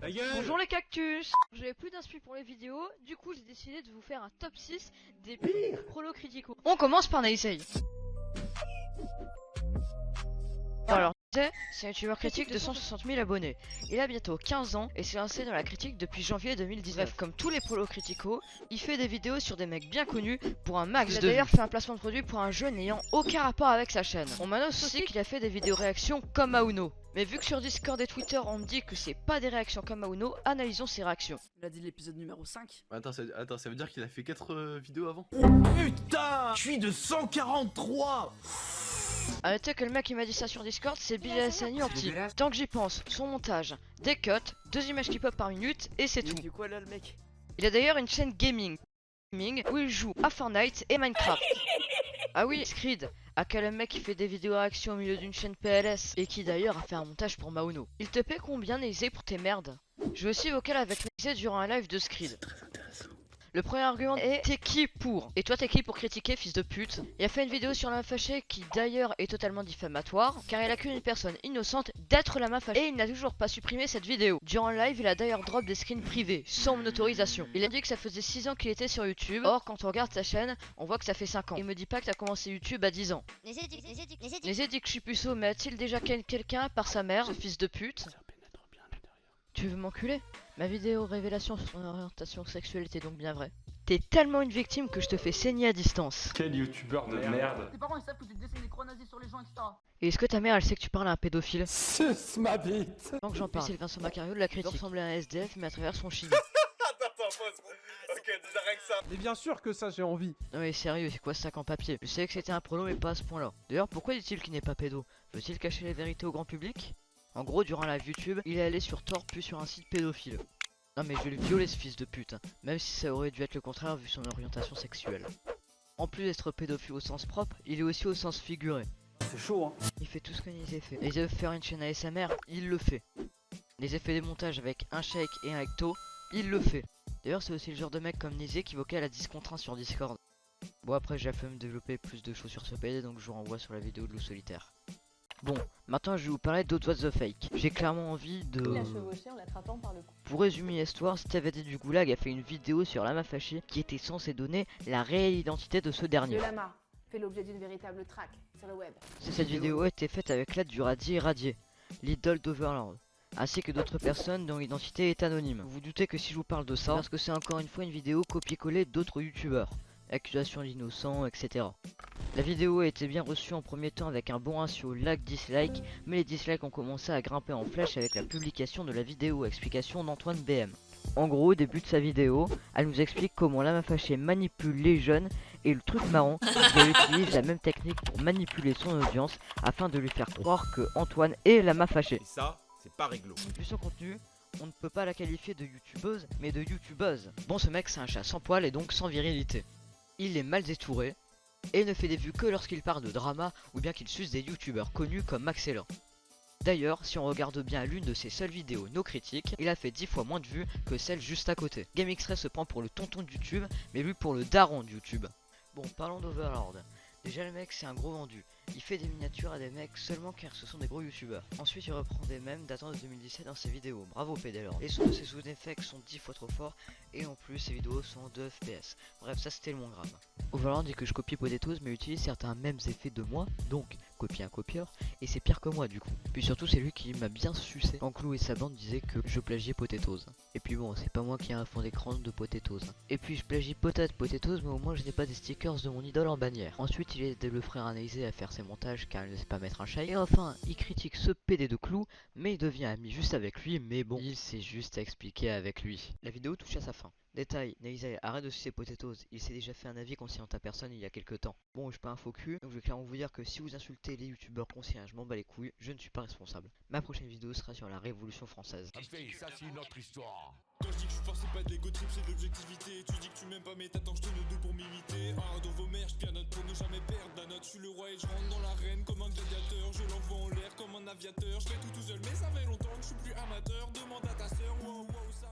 Ta gueule. Bonjour les cactus. J'avais plus d'inspi pour les vidéos, du coup j'ai décidé de vous faire un top 6 des pires prolos criticaux. On commence par Naisei. Alors, Naisei, c'est un youtubeur critique de 160 000 abonnés. Il a bientôt 15 ans et s'est lancé dans la critique depuis janvier 2019. Bref, comme tous les prolos criticaux, il fait des vidéos sur des mecs bien connus pour un max de vues. Il a d'ailleurs fait un placement de produit pour un jeu n'ayant aucun rapport avec sa chaîne. On m'annonce aussi qu'il a fait des vidéos réactions comme Auno. Mais vu que sur Discord et Twitter on me dit que c'est pas des réactions comme Auno, analysons ses réactions. Il a dit l'épisode numéro 5. Attends, ça veut dire qu'il a fait 4 vidéos avant? Putain, je suis de 143. A noter que le mec qui m'a dit ça sur Discord, c'est Billy Hassani en petit. Tant que j'y pense, son montage, des cuts, 2 images qui pop par minute et c'est tout. Il dit quoi là le mec? Il a d'ailleurs une chaîne gaming où il joue à Fortnite et Minecraft. Ah oui, Screed, aka le mec qui fait des vidéos réactions au milieu d'une chaîne PLS et qui d'ailleurs a fait un montage pour Mauno. Il te paie combien Naisei pour tes merdes? Je vais aussi vocal avec Naisei durant un live de Screed. Le premier argument est t'es qui pour? Et toi t'es qui pour critiquer, fils de pute? Il a fait une vidéo sur la main fâchée qui d'ailleurs est totalement diffamatoire car il accuse une personne innocente d'être la main fâchée et il n'a toujours pas supprimé cette vidéo. Durant le live il a d'ailleurs drop des screens privés sans mon autorisation. Il a dit que ça faisait 6 ans qu'il était sur YouTube. Or quand on regarde sa chaîne on voit que ça fait 5 ans. Il me dit pas que t'as commencé YouTube à 10 ans. Naisei dit que je suis puceau mais a-t-il déjà ken quelqu'un par sa mère, ce fils de pute? Tu veux m'enculer? Ma vidéo révélation sur son orientation sexuelle était donc bien vraie. T'es tellement une victime que je te fais saigner à distance. Quel youtubeur de merde. Tes parents ils savent que tu dessines des croix nazies sur les gens, etc. Et est-ce que ta mère elle sait que tu parles à un pédophile? Suce ma bite. Tant que j'en parle, Sylvain Sommacario de la critique ressemble à un SDF mais à travers son chibi. Ok, déjà rien que ça. Mais bien sûr que ça j'ai envie. Non mais sérieux, c'est quoi ce sac en papier? Je sais que c'était un prolo mais pas à ce point là. D'ailleurs pourquoi dit-il qu'il n'est pas pédo? Veut-il cacher la vérité au grand public? En gros durant la YouTube, il est allé sur Tor puis sur un site pédophile. Non mais je vais le violer ce fils de pute, hein. Même si ça aurait dû être le contraire vu son orientation sexuelle. En plus d'être pédophile au sens propre, il est aussi au sens figuré. C'est chaud hein. Il fait tout ce que Naisei fait. Naisei veut faire une chaîne ASMR, il le fait. Naisei fait des montages avec un shake et un ecto, il le fait. D'ailleurs c'est aussi le genre de mec comme Naisei qui vocal à 10 contre 1 sur Discord. Bon après j'ai la flemme de développer plus de choses sur ce PD donc je vous renvoie sur la vidéo de loup solitaire. Bon, maintenant je vais vous parler d'autres What the Fake. J'ai clairement envie de... Il a chevauché en l'attrapant par le cou. Pour résumer l'histoire, TVD du Goulag a fait une vidéo sur Lama Fâché qui était censée donner la réelle identité de ce dernier. Le lama fait l'objet d'une véritable traque sur le web. Cette vidéo a été faite avec l'aide du Radier, l'idole d'Overlord, ainsi que d'autres personnes dont l'identité est anonyme. Vous vous doutez que si je vous parle de ça, parce que c'est encore une fois une vidéo copier-coller d'autres youtubeurs, accusations d'innocents, etc. La vidéo a été bien reçue en premier temps avec un bon ratio like-dislike, mais les dislikes ont commencé à grimper en flèche avec la publication de la vidéo, explication d'Antoine BM. En gros, au début de sa vidéo, elle nous explique comment Lama Fâché manipule les jeunes et le truc marrant, c'est qu'elle utilise la même technique pour manipuler son audience afin de lui faire croire que Antoine est Lama Fâché. Et ça, c'est pas réglo. Vu son contenu, on ne peut pas la qualifier de youtubeuse, mais de youtubeuse. Bon, ce mec c'est un chat sans poil et donc sans virilité. Il est mal détouré et ne fait des vues que lorsqu'il parle de drama ou bien qu'il suce des youtubeurs connus comme Maxella. D'ailleurs, si on regarde bien l'une de ses seules vidéos, nos critiques, il a fait 10 fois moins de vues que celle juste à côté. GameXray se prend pour le tonton de YouTube, mais lui pour le daron de YouTube. Bon, parlons d'Overlord. Déjà le mec c'est un gros vendu, il fait des miniatures à des mecs seulement car ce sont des gros youtubeurs. Ensuite il reprend des mèmes datant de 2017 dans ses vidéos, bravo PDLord. Les sons de ses sous-effects sont 10 fois trop forts et en plus ses vidéos sont en 2 FPS. Bref ça c'était le moins grave. Overlord dit que je copie Potatoes mais utilise certains mêmes effets de moi, donc copier un copieur, et c'est pire que moi du coup. Puis surtout c'est lui qui m'a bien sucé quand Clou et sa bande disaient que je plagiais Potatoes. Et puis bon c'est pas moi qui ai un fond d'écran de Potatoes. Et puis je plagie peut-être Potatoes mais au moins je n'ai pas des stickers de mon idole en bannière. Ensuite il aide le frère Naisei à faire ses montages car il ne sait pas mettre un shake. Et enfin il critique ce PD de Clou mais il devient ami juste avec lui, mais bon il sait juste expliquer avec lui. La vidéo touche à sa fin. Détail, Naisei, arrête de sucer Potatoes, il s'est déjà fait un avis concernant ta personne il y a quelques temps. Bon, je suis pas un faux cul, donc je vais clairement vous dire que si vous insultez les youtubeurs conscients, je m'en bats les couilles, je ne suis pas responsable. Ma prochaine vidéo sera sur la Révolution française. Ça c'est une autre histoire. Quand je dis que je suis forcé pas de l'ego trip, c'est de l'objectivité. Tu dis que tu m'aimes pas, mais t'attends que je te le dos pour m'imiter. Ah, dans vos mères, je pianote pour ne jamais perdre la note. Je suis le roi et je rentre dans l'arène comme un gladiateur. Je l'envoie en l'air comme un aviateur. Je fais tout seul, mais ça fait longtemps que je suis plus amateur. Demande à ta sœur, wow, wow, ça.